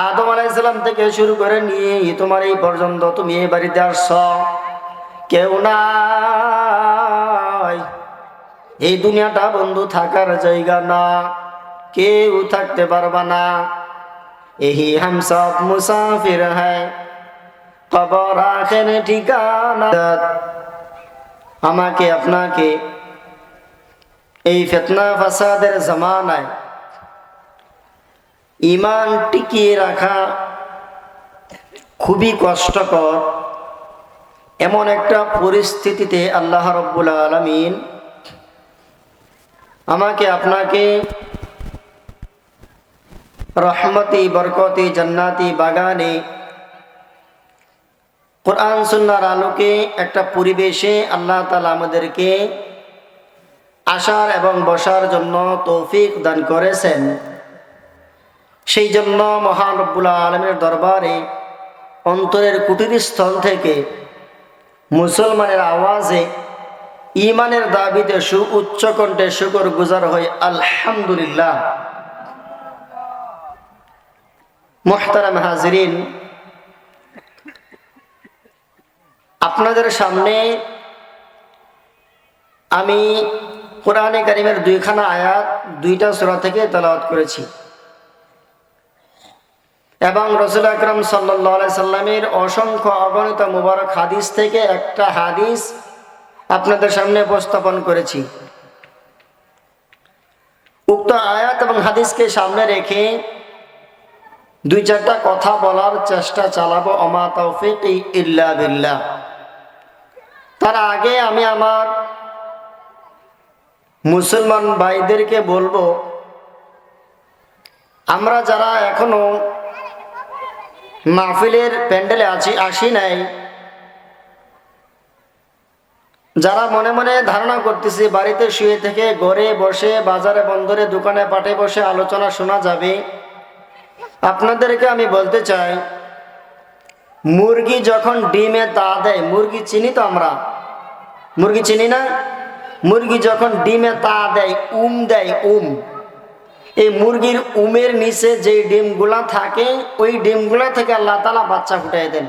আদম আলাইহিস সালাম থেকে শুরু করে নিয়ে তোমার এই পর্যন্ত তুমি এই বাড়িতে আসছ, কেউ নাই। এই দুনিয়াটা বন্ধু থাকার জায়গা না, কেউ থাকতে পারবা না। यही हम सब मुसाफिर हैं, কবর আখের ঠিকানা। আমাকে আপনাকে এই ফিতনা ফাসাদের জামানায় ঈমান টিকিয়ে রাখা খুবই কষ্টকর। এমন একটা পরিস্থিতিতে আল্লাহ রাব্বুল আলামিন আমাকে আপনাকে রহমতি বরকতি জান্নাতি বাগানে কোরআন সুন্নাহর আলোকে একটা পরিবেশে আল্লাহ তাআলা আমাদেরকে আসার এবং বসার জন্য তৌফিক দান করেছেন। সেই জন্য মহান রব্বুল আলামিনের দরবারে অন্তরের কুটির স্থল থেকে মুসলমানের আওয়াজে ঈমানের দাবিতে উচ্চ কণ্ঠে শুকর গুজার হই আলহামদুলিল্লাহ। মুহতারাম হাজিরিন, আপনাদের সামনে আমি কোরআনে কারিমের দুইখানা আয়াত দুইটা সূরা থেকে তেলাওয়াত করেছি এবং রাসূল আকরাম সাল্লাল্লাহু আলাইহি সাল্লামের অসংখ্য অগণিত মুবারক হাদিস থেকে একটা হাদিস আপনাদের সামনে উপস্থাপন করেছি। উক্ত আয়াত এবং হাদিসকে সামনে রেখে দুই চারটা কথা বলার চেষ্টা চালাবো। ওমা তাওফীকি ইল্লা বিল্লাহ। তার আগে আমি আমার মুসলমান ভাইদেরকে বলবো, আমরা যারা এখনো মাহফিলের প্যান্ডেলে আসি নাই, যারা মনে মনে ধারণা করতেছি বাড়িতে শুয়ে থেকে ঘরে বসে বাজারে বন্দরে দোকানে পাটে বসে আলোচনা শোনা যাবে, আপনাদেরকে আমি বলতে চাই, মুরগি যখন ডিমে তা দেয়, মুরগি চিনি তো আমরা, মুরগি চিনি না? মুরগি যখন ডিমে তা দেয়, দেয়, এই মুরগির উমের নিচে যে ডিমগুলা থাকে ওই ডিমগুলা থেকে আল্লাহ তাআলা বাচ্চা ফুটাই দেন।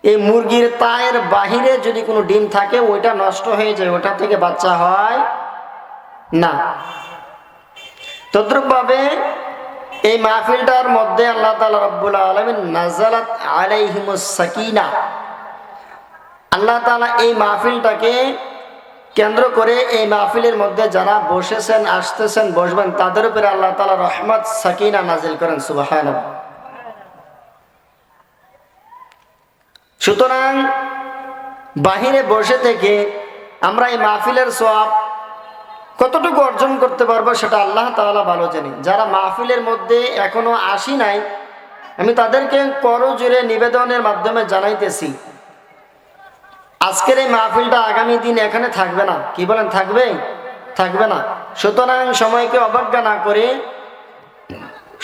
এই মুরগির তায়ের বাহিরে যদি কোনো ডিম থাকে ওইটা নষ্ট হয়ে যায়, ওটা থেকে বাচ্চা হয় না। তদ্রূপভাবে এই মাহফিলটার মধ্যে আল্লাহ তাআলা রাব্বুল আলামিন নাযালাত আলাইহিমুস সাকিনা, আল্লাহ তাআলা এই মাহফিলটাকে কেন্দ্র করে এই মাহফিলের মধ্যে যারা বসেছেন, আসতেছেন, বসবেন, তাদের উপরে আল্লাহ তাআলা রহমত সাকিনা নাজিল করেন। সুবহানাল্লাহ। সুতরাং বাহিরে বসে থেকে আমরা এই মাহফিলের সওয়াব কতটুকু অর্জন করতে পারবো সেটা আল্লাহ তাআলা ভালো জানেন। যারা মাহফিলের মধ্যে এখনো আসি নাই, আমি তাদেরকে করজোরে নিবেদনের মাধ্যমে জানাইতেছি, আজকের এই মাহফিলটা আগামী দিন এখানে থাকবে না। কি বলেন, থাকবে? থাকবে না। সুতরাং সময়কে অবজ্ঞা না করে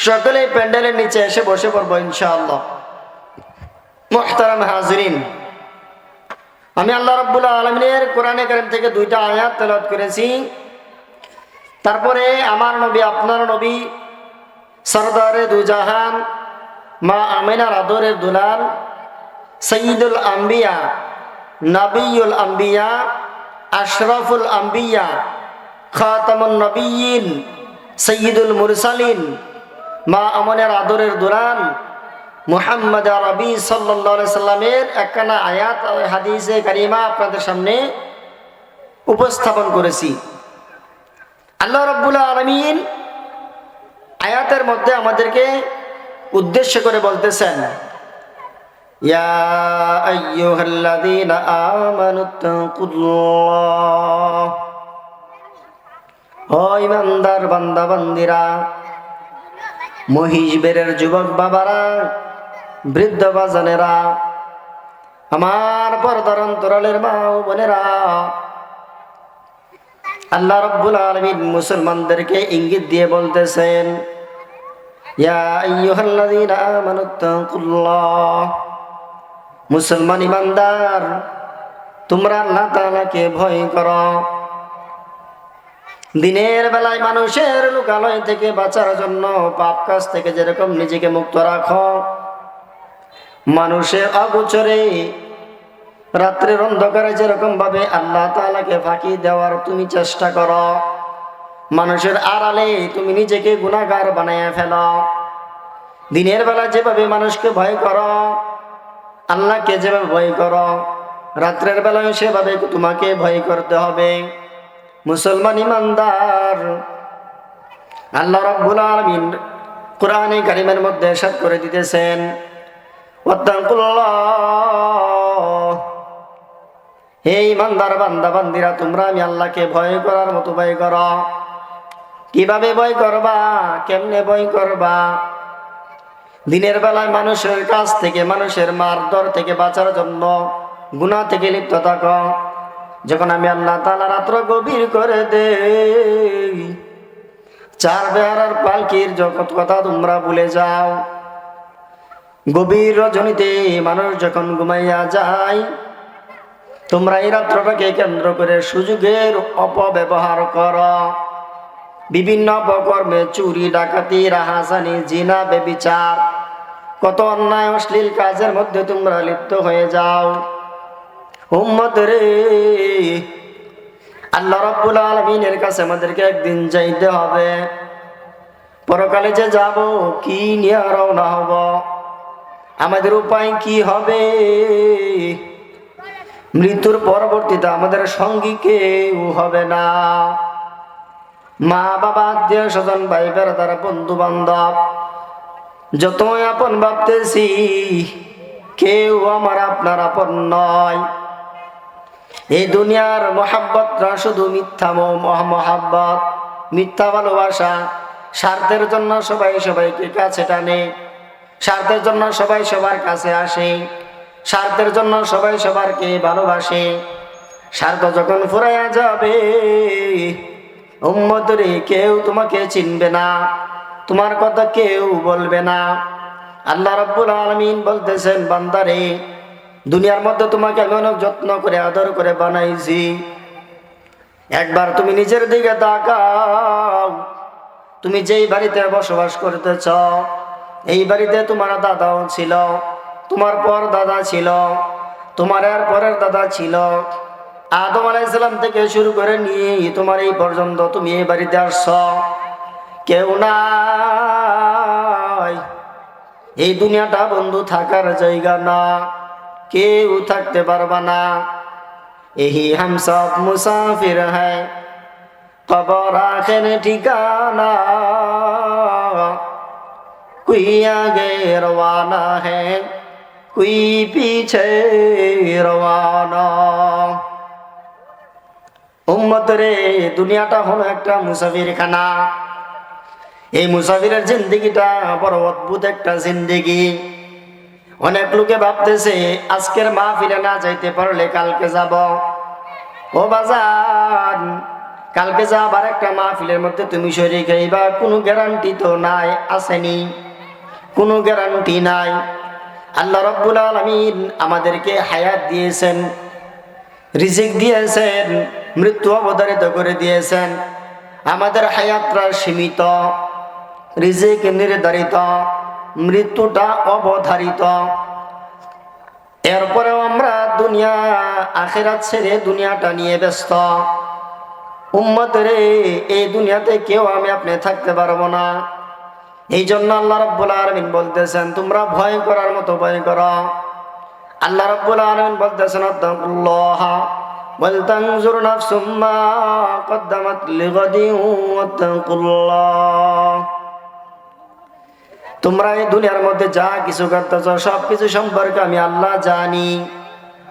সকলে প্যান্ডেলের নিচে এসে বসে পড়বো ইনশাআল্লাহ। মুহতারাম হাজিরিন, আমি আল্লাহ রাব্বুল আলামিনের কোরআনে কারীম থেকে দুইটা আয়াত তেলাওয়াত করেছি। তারপরে আমার নবী, আপনার নবী, সরদারে দুজাহান, মা আমিনার আদরের দুলাল, সাইয়্যিদুল আম্বিয়া, নবিয়ুল আম্বিয়া, আশরাফুল আম্বিয়া, খাতামুন নবিয়্যিন, সাইয়্যিদুল মুরসালিন, মা আমিনার আদরের দুলাল মুহাম্মদ আরবি সাল্লাল্লাহু আলাইহি সাল্লামের একখানা আয়াত হাদিসে কারিমা আপনাদের সামনে উপস্থাপন করেছি। আল্লাহ রাব্বুল আলামিন আয়াতের মধ্যে আমাদেরকে উদ্দেশ্য করে বলতেছেন, ইয়া আইয়ুহাল্লাযীনা আমানুত্তাকুল্লাহ, ও ঈমানদার বান্দা বান্দিরা, মহিষ বেরের যুবক বাবারা, বৃদ্ধ বাজানেরা, আমার পর্দার অন্তরালের মা ও বোনেরা, আল্লাহ রাব্বুল আলামিন মুসলমানদেরকে ইঙ্গিত দিয়ে বলতেছেন, ইয়া আইয়ুহাল্লাযীনা আমানুত্তাকুল্লাহ, মুসলমান ইমানদার, তোমরা আল্লাহ তাআলাকে ভয় করো। দিনের বেলায় মানুষের লোকালয় থেকে বাঁচার জন্য, পাপ কাজ থেকে যেরকম নিজেকে মুক্ত রাখো, মানুষের অগোচরে রাত্রের অন্ধকারে যেরকম ভাবে আল্লাহ তাআলাকে ফাঁকি দেওয়ার তুমি চেষ্টা করো, মানুষের আড়ালে তুমি নিজেকে গুনাহগার বানাইয়া ফেলো। দিনের বেলা যেভাবে মানুষকে ভয় করো, আল্লাহকে যেভাবে ভয় করো, রাত্রের বেলায় সেভাবে তোমাকে ভয় করতে হবে। মুসলমান ইমানদার, আল্লাহ রাব্বুল আলামিন কোরআনে কারীমের মধ্যে ইরশাদ করে দিতেছেন, ওয়াত্তাকুল্লাহ, হে ইমানদার বান্দা বান্দিরা, তোমরা আমি আল্লাহকে ভয় করার মতো ভয় করো। কিভাবে ভয় করবা? কেমনে ভয় করবা? দিনের বেলায় মানুষের কাছ থেকে, মানুষের মারধর থেকে বাঁচার জন্য গুনাহ থেকে লিপ্ত থাকো। যখন আমি আল্লাহ তাআলা রাত্র গভীর করে দেই, চার বেহারার পালকির জগৎ কথা তোমরা ভুলে যাও। গভীর রজনীতে মানুষ যখন ঘুমাইয়া যায়, তোমরা এই রাত্রটাকে কেন্দ্র করে সুযোগের অপব্যবহার করো। বিভিন্ন অপকর্মে, চুরি, ডাকাতি, রাহাজানি, জিনা, ব্যভিচার, কত অন্যায় অশ্লীল কাজের মধ্যে তোমরা লিপ্ত হয়ে যাও। উম্মত রে, আল্লাহ রাব্বুল আলামিনের কাছে আমাদেরকে একদিন যাইতে হবে। পরকালে যে যাব, কি নিয়ে রওনা হব, আমাদের উপায় কি হবে? মৃত্যুর পরবর্তীতে আমাদের সঙ্গী কেউ হবে না। মা বাবা, আত্মীয় স্বজন, ভাই বেড়াদার, বন্ধু বান্ধব, যতই আপন ভাবতেছি, কেউ আমার আপনার আপন নয়। এই দুনিয়ার মহাব্বতটা শুধু মিথ্যা মহাব্বত, মিথ্যা ভালোবাসা। স্বার্থের জন্য সবাই সবাইকে কাছে টানে, স্বার্থের জন্য সবাই সবার কাছে আসে, স্বার্থের জন্য সবাই সবারকে ভালোবাসে। স্বার্থ যখন ফুরাইয়া যাবে, উম্মত রে, কেউ তোমাকে চিনবে না, তোমার কথা কেউ বলবে না। আল্লাহ রাব্বুল আলামিন বলতেছেন, বান্দারে, দুনিয়ার মধ্যে তোমাকে আমি অনেক যত্ন করে আদর করে বানাইছি। একবার তুমি নিজের দিকে তাকাও। তুমি যেই বাড়িতে বসবাস করতেছ, এই বাড়িতে তোমার দাদাও ছিল, তোমার পর দাদা ছিল, তোমার এর পরের দাদা ছিল। আদম আলাইহিস সালাম থেকে শুরু করে নিয়ে তোমার এই পর্যন্ত তুমি এই বাড়িতে আসছ। কেউ নাই। এই দুনিয়াটা বন্ধু থাকার জায়গা না, কেউ থাকতে পারবা না। यही हम सब मुसाफिर है, कब्र आखिर ठिकाना, कोई आगे रवाना है, कोई पीछे रवाना। উম্মত রে, দুনিয়াটা হলো একটা মুসাফির খানা। এই মুসাফিরের জিন্দেগিটা বড় অদ্ভুত একটা জিন্দেগি। অনেক লোকে ভাবতেছে আজকের মাহফিলে না যাইতে পারলে কালকে যাব। ও বাজান, কালকে যাবার একটা মাহফিলের মধ্যে তুমি শরীক হইবা, কোনো গ্যারান্টি তো নাই, আসেনি, কোনো গ্যারান্টি নাই। আল্লাহ রাব্বুল আলামিন আমাদেরকে হায়াত দিয়েছেন, রিজিক দিয়েছেন, মৃত্যু অবধারিত করে দিয়েছেন। আমাদের হায়াতটা সীমিত, রিজিক নির্ধারিত, মৃত্যুটা অবধারিত। এরপরেও আমরা দুনিয়া আখিরাত ছেড়ে দুনিয়াটা নিয়ে ব্যস্ত। উম্মত রে, এই দুনিয়াতে কেউ আমি আপনি থাকতে পারবো না। এই জন্য আল্লাহ রাব্বুল আলামিন বলতেছেন, তোমরা ভয় করার মতো ভয় করো। আল্লাহ রাব্বুল আলামিন বলতেছেন, আত্তাকুল্লাহ ওয়াল তানজুর নাফসুম মা কদ্দামাত লিগাদিন ওয়াত্তাকুল্লাহ। তোমরা এই দুনিয়ার মধ্যে যা কিছু করতেছ, সব কিছু সম্পর্কে আমি আল্লাহ জানি।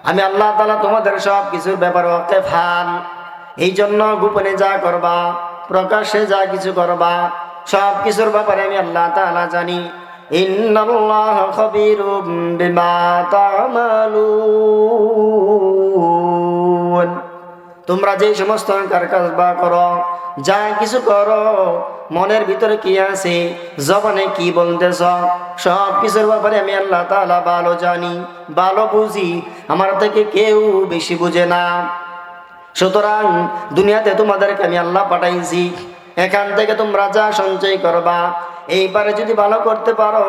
আমি আল্লাহ তাআলা তোমাদের সব কিছুর ব্যাপারে ওয়াকিফান। এই জন্য গোপনে যা করবা, প্রকাশ্যে যা কিছু করবা, সব কিছুর ব্যাপারে আমি আল্লাহ তাআলা জানি। ইন্নাল্লাহা খাবীরুম বিমা তা'মালুন। তোমরা যে সমস্ত কাজ বা করো, যা কিছু করো, মনের ভিতরে কি আছে, জবানে কি বলতেছ, সব কিছুর ব্যাপারে আমি আল্লাহ তাআলা ভালো জানি, ভালো বুঝি। আমার থেকে কেউ বেশি বুঝে না। সুতরাং দুনিয়াতে তোমাদেরকে আমি আল্লাহ পাঠাইছি, এখান থেকে তোমরা যা সঞ্চয় করবা, এই পারে যদি ভালো করতে পারো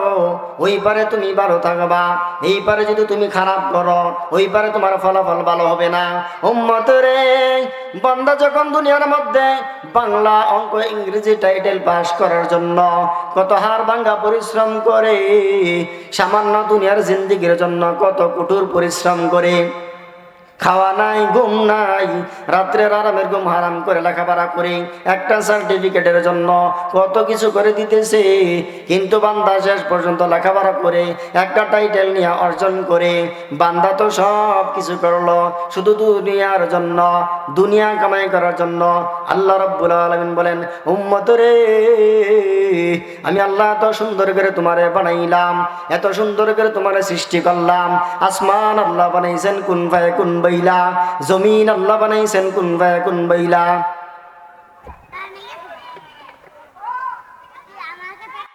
ওই পারে তুমি ভালো থাকবা, এই পারে যদি তুমি খারাপ করো ওই পারে তোমার ফলাফল ভালো হবে না। উম্মত রে, বান্দা যখন দুনিয়ার মধ্যে বাংলা, অঙ্ক, ইংরেজি টাইটেল পাস করার জন্য কত হার ভাঙ্গা পরিশ্রম করে, সামান্য দুনিয়ার জিন্দিগির জন্য কত কঠোর পরিশ্রম করে, খাওয়া নাই, ঘুম নাই, রাত্রের আরামের ঘুম হারাম করে লেখাপড়া করে একটা সার্টিফিকেটের জন্য কত কিছু করে দিতেছে, কিন্তু বান্দা শেষ পর্যন্ত লেখাপড়া করে একটা টাইটেল নিয়ে অর্জন করে বান্দা তো সব কিছু করলো শুধু দুনিয়ার জন্য, দুনিয়া কামাই করার জন্য। আল্লাহ রাব্বুল আলামিন বলেন, উম্মত রে, আমি আল্লাহ এত সুন্দর করে তোমারে বানাইলাম, এত সুন্দর করে তোমারে সৃষ্টি করলাম। আসমান আল্লাহ বানাইছেন কুন ফায়াকুন বাইলা, জমিন আল্লাহ বানাইছেন কুন ফায়াকুন বাইলা।